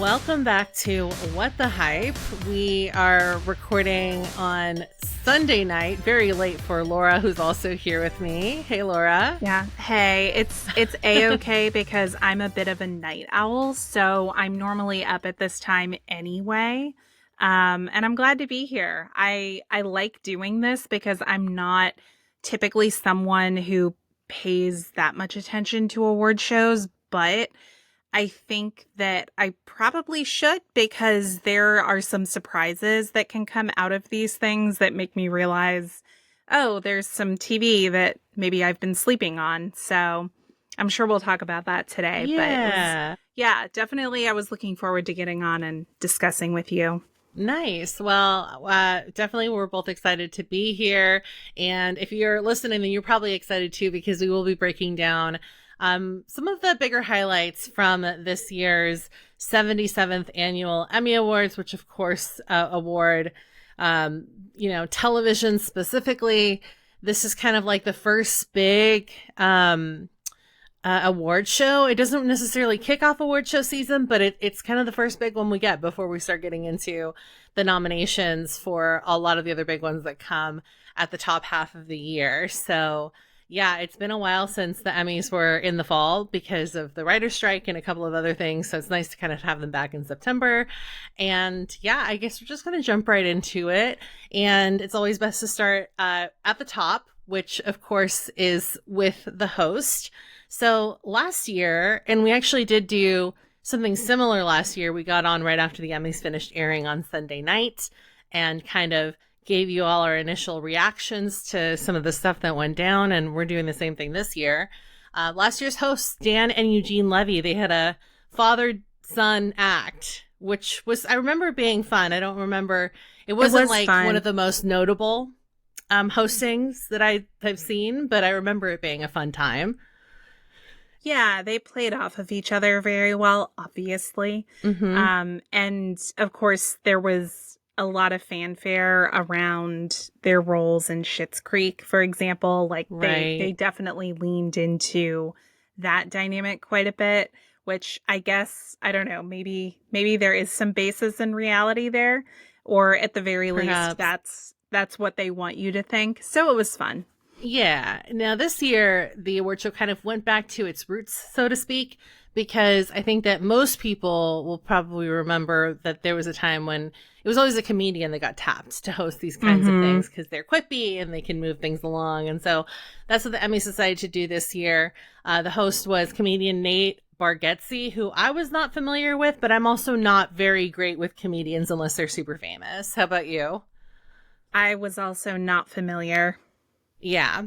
Welcome back to What the Hype. We are recording on Sunday night, very late for Laura, who's also here with me. Hey, Laura. Yeah. Hey, it's a-okay because I'm a bit of a night owl, so I'm normally up at this time anyway. And I'm glad to be here. I like doing this because I'm not typically someone who pays that much attention to award shows, but I think that I probably should because there are some surprises that can come out of these things that make me realize, oh, there's some TV that maybe I've been sleeping on. So I'm sure we'll talk about that today. But it was, Yeah. yeah, definitely. I was looking forward to getting on and discussing with you. Nice. Well, definitely we're both excited to be here. And if you're listening, then you're probably excited too, because we will be breaking down some of the bigger highlights from this year's 77th Annual Emmy Awards, which of course award, television specifically. This is kind of like the first big award show. It doesn't necessarily kick off award show season, but it's kind of the first big one we get before we start getting into the nominations for a lot of the other big ones that come at the top half of the year. So yeah, it's been a while since the Emmys were in the fall because of the writer's strike and a couple of other things. So it's nice to kind of have them back in September. And yeah, I guess we're just going to jump right into it. And it's always best to start at the top, which of course is with the host. So last year, and we actually did do something similar last year, we got on right after the Emmys finished airing on Sunday night and kind of gave you all our initial reactions to some of the stuff that went down, and we're doing the same thing this year. Last year's hosts, Dan and Eugene Levy, they had a father-son act, which was, I remember being fun. I don't remember, it wasn't like fun. one of the most notable hostings that I've seen, but I remember it being a fun time. Yeah, they played off of each other very well, obviously. Mm-hmm. And of course, there was a lot of fanfare around their roles in Schitt's Creek, for example. Like they definitely leaned into that dynamic quite a bit, which I guess, I don't know, maybe there is some basis in reality there, or at the very Perhaps. least that's what they want you to think. So it was fun. Yeah. Now, this year, the award show kind of went back to its roots, so to speak, because I think that most people will probably remember that there was a time when it was always a comedian that got tapped to host these kinds of things because they're quippy and they can move things along. And so that's what the Emmy decided to do this year. The host was comedian Nate Bargatze, who I was not familiar with, but I'm also not very great with comedians unless they're super famous. How about you? I was also not familiar. Yeah.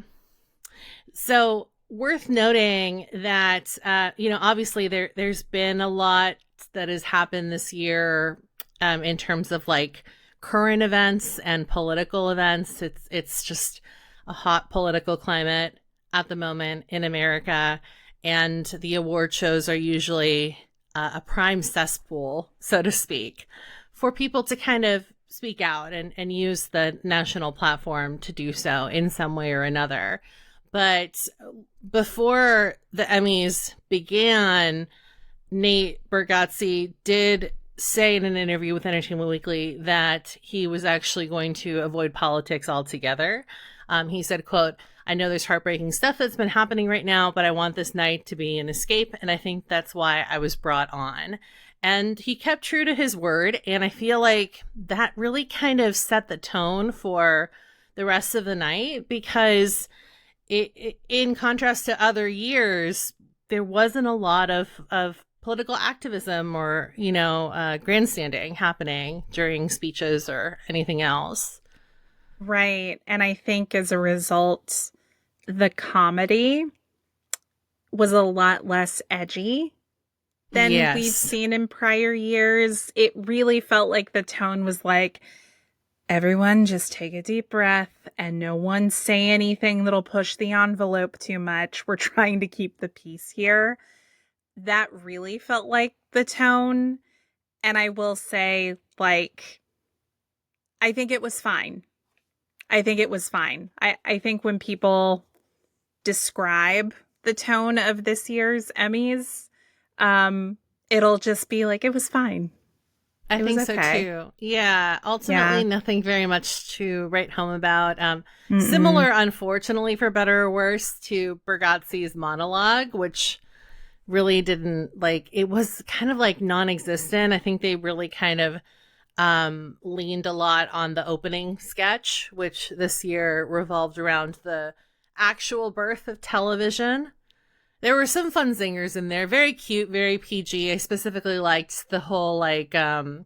So worth noting that, obviously there's been a lot that has happened this year in terms of like current events and political events. It's just a hot political climate at the moment in America. And the award shows are usually a prime cesspool, so to speak, for people to kind of speak out and use the national platform to do so in some way or another. But before the Emmys began, Nate Bargatze did say in an interview with Entertainment Weekly that he was actually going to avoid politics altogether. He said, quote, "I know there's heartbreaking stuff that's been happening right now, but I want this night to be an escape. And I think that's why I was brought on." And he kept true to his word. And I feel like that really kind of set the tone for the rest of the night because in contrast to other years, there wasn't a lot of political activism or, grandstanding happening during speeches or anything else. Right. And I think as a result, the comedy was a lot less edgy than we've seen in prior years. It really felt like the tone was like, everyone just take a deep breath and no one say anything that'll push the envelope too much. We're trying to keep the peace here. That really felt like the tone. And I will say, like, I think it was fine. I think when people describe the tone of this year's Emmys, it'll just be like, it was fine. I It was think so okay. too. Yeah, ultimately Yeah. nothing very much to write home about. Mm-mm. Similar, unfortunately, for better or worse, to Bergazzi's monologue, which really didn't like it was kind of like non-existent. I think they really kind of leaned a lot on the opening sketch, which this year revolved around the actual birth of television. There were some fun zingers in there, very cute, very PG. I specifically liked the whole and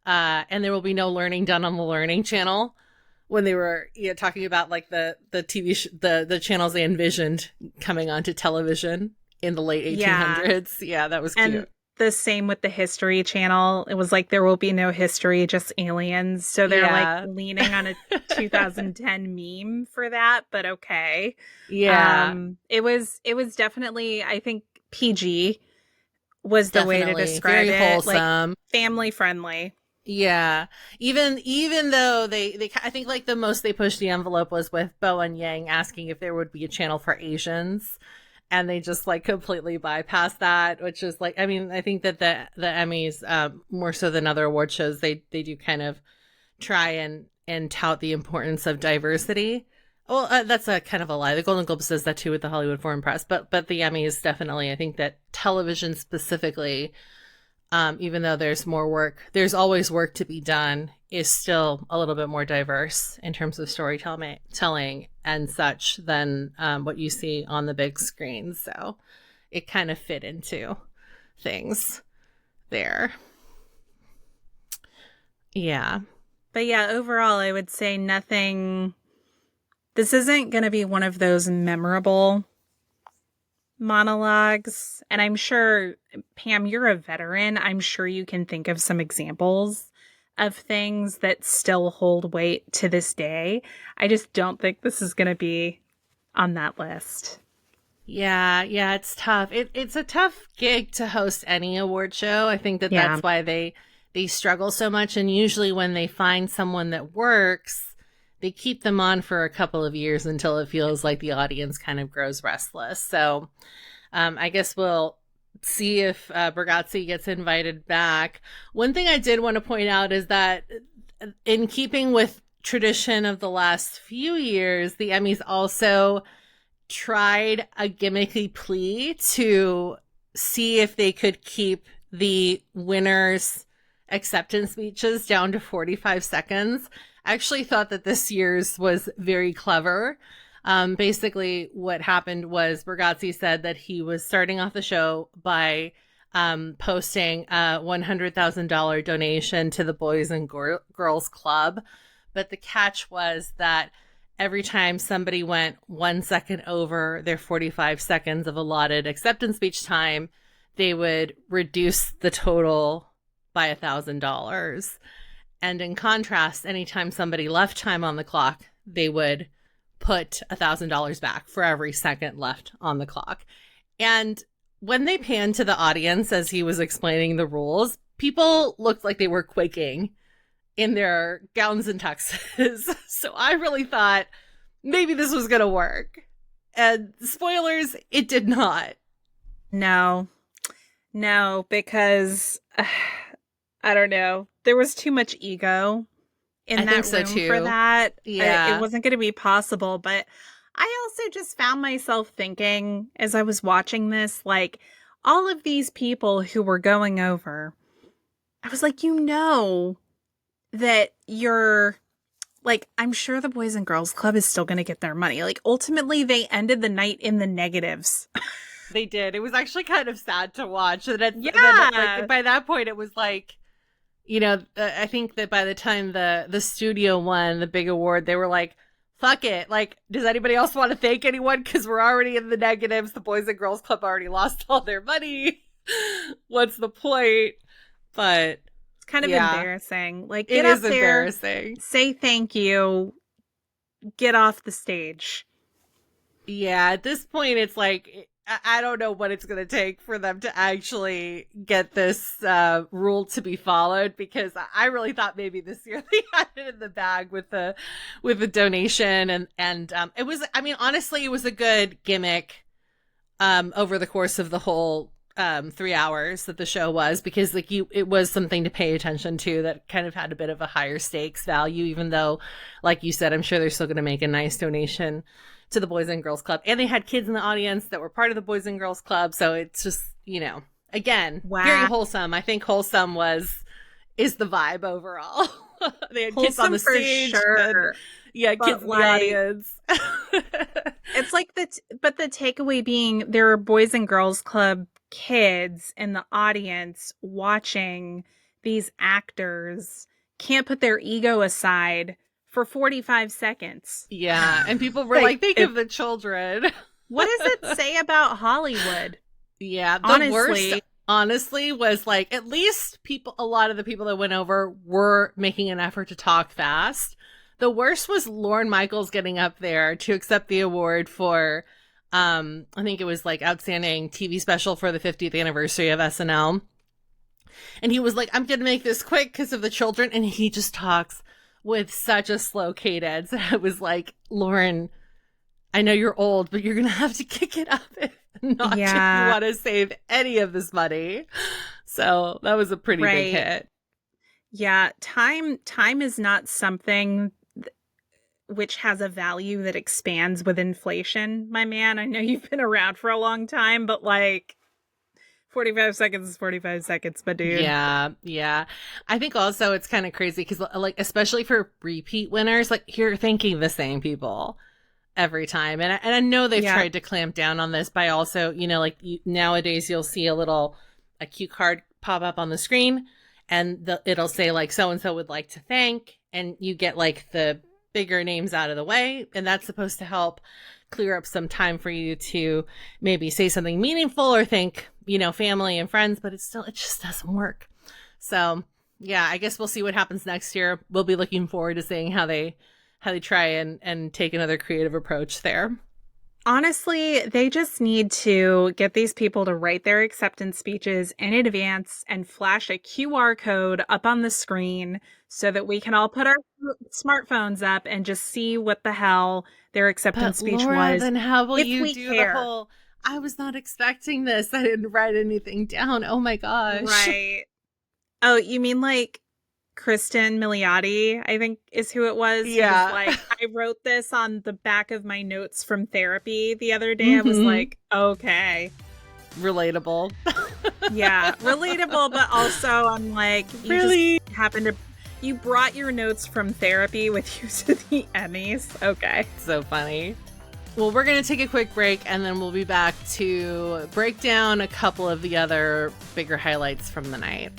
there will be no learning done on the Learning Channel when they were talking about like the the channels they envisioned coming onto television in the late Yeah. 1800s. Yeah, that was And cute. the same with the History Channel. It was like there will be no history, just aliens. So they're like Yeah. leaning on a 2010 meme for that, but okay. Yeah, It was definitely, I think, PG was the way to definitely. describe Very it, like wholesome. family friendly. Yeah. Even though they I think like the most they pushed the envelope was with Bo and Yang asking if there would be a channel for Asians, and they just like completely bypassed that, which is like I mean, I think that the Emmys more so than other award shows they do kind of try and tout the importance of diversity. Well, that's a kind of a lie. The Golden Globe says that too with the Hollywood Foreign Press, but the Emmys definitely. I think that television specifically, even though there's more work, there's always work to be done, is still a little bit more diverse in terms of storytelling and such than what you see on the big screen. So it kind of fit into things there. Yeah. But yeah, overall, I would say nothing. This isn't going to be one of those memorable monologues. And I'm sure, Pam, you're a veteran. I'm sure you can think of some examples of things that still hold weight to this day. I just don't think this is going to be on that list. Yeah, it's tough. It's a tough gig to host any award show. I think that Yeah. that's why they struggle so much. And usually, when they find someone that works, they keep them on for a couple of years until it feels like the audience kind of grows restless. So, I guess we'll see if Bergazzi gets invited back. One thing I did want to point out is that, in keeping with tradition of the last few years, the Emmys also tried a gimmicky plea to see if they could keep the winners' acceptance speeches down to 45 seconds. I actually thought that this year's was very clever. Basically, what happened was Bergazzi said that he was starting off the show by posting a $100,000 donation to the Boys and Girls Club. But the catch was that every time somebody went 1 second over their 45 seconds of allotted acceptance speech time, they would reduce the total by $1,000. And in contrast, anytime somebody left time on the clock, they would put $1,000 back for every second left on the clock. And when they panned to the audience as he was explaining the rules, people looked like they were quaking in their gowns and tuxes. So I really thought maybe this was going to work. And spoilers, it did not. No, no, because I don't know. There was too much ego I in think that so room for too. that. It Yeah. wasn't going to be possible. But I also just found myself thinking as I was watching this, like all of these people who were going over, I was like, that you're like, I'm sure the Boys and Girls Club is still going to get their money. Like, ultimately, they ended the night in the negatives. They did. It was actually kind of sad to watch. And then, Yeah. like, by that point, it was like, I think that by the time the studio won the big award, they were like, fuck it. Like, does anybody else want to thank anyone? Because we're already in the negatives. The Boys and Girls Club already lost all their money. What's the point? But It's kind of yeah, embarrassing. Like, it get up is there, embarrassing. say thank you, get off the stage. Yeah, at this point, it's like I don't know what it's going to take for them to actually get this rule to be followed, because I really thought maybe this year they had it in the bag with the donation, and it was, I mean, honestly, it was a good gimmick over the course of the whole 3 hours that the show was, because like it was something to pay attention to that kind of had a bit of a higher stakes value, even though, like you said, I'm sure they're still going to make a nice donation to the Boys and Girls Club. And they had kids in the audience that were part of the Boys and Girls Club. So it's just, again, very wholesome. I think wholesome is the vibe overall. They had kids on the stage. For sure. Yeah, but kids in the audience. It's like but the takeaway being there are Boys and Girls Club kids in the audience watching these actors can't put their ego aside for 45 seconds. Yeah, and people were like, think of the children. What does it say about Hollywood? Yeah, the worst, honestly, was like, at least a lot of the people that went over were making an effort to talk fast. The worst was Lorne Michaels getting up there to accept the award for, I think it was like Outstanding TV Special for the 50th anniversary of SNL. And he was like, I'm going to make this quick because of the children. And he just talks with such a slow cadence. I was like, Lauren, I know you're old, but you're going to have to kick it up if you want to save any of this money. So that was a pretty big hit. Yeah. Time is not something which has a value that expands with inflation, my man. I know you've been around for a long time, but like 45 seconds is 45 seconds, my dude. Yeah. I think also it's kind of crazy because, like, especially for repeat winners, like, you're thanking the same people every time. And I know they've tried to clamp down on this by also, nowadays you'll see a cue card pop up on the screen and it'll say like, so-and-so would like to thank, and you get like the bigger names out of the way, and that's supposed to help clear up some time for you to maybe say something meaningful or thank, family and friends, but it just doesn't work. So yeah, I guess we'll see what happens next year. We'll be looking forward to seeing how they try and take another creative approach there. Honestly, they just need to get these people to write their acceptance speeches in advance and flash a QR code up on the screen so that we can all put our smartphones up and just see what the hell their acceptance speech was. Then how will you do the whole, I was not expecting this, I didn't write anything down. Oh my gosh. Right. Oh, you mean like Kristen Milioti, I think is who it was. Yeah. Was like, I wrote this on the back of my notes from therapy the other day. I was like, okay. Relatable. Yeah, relatable, but also I'm like, you brought your notes from therapy with you to the Emmys. Okay. So funny. Well, we're going to take a quick break and then we'll be back to break down a couple of the other bigger highlights from the night.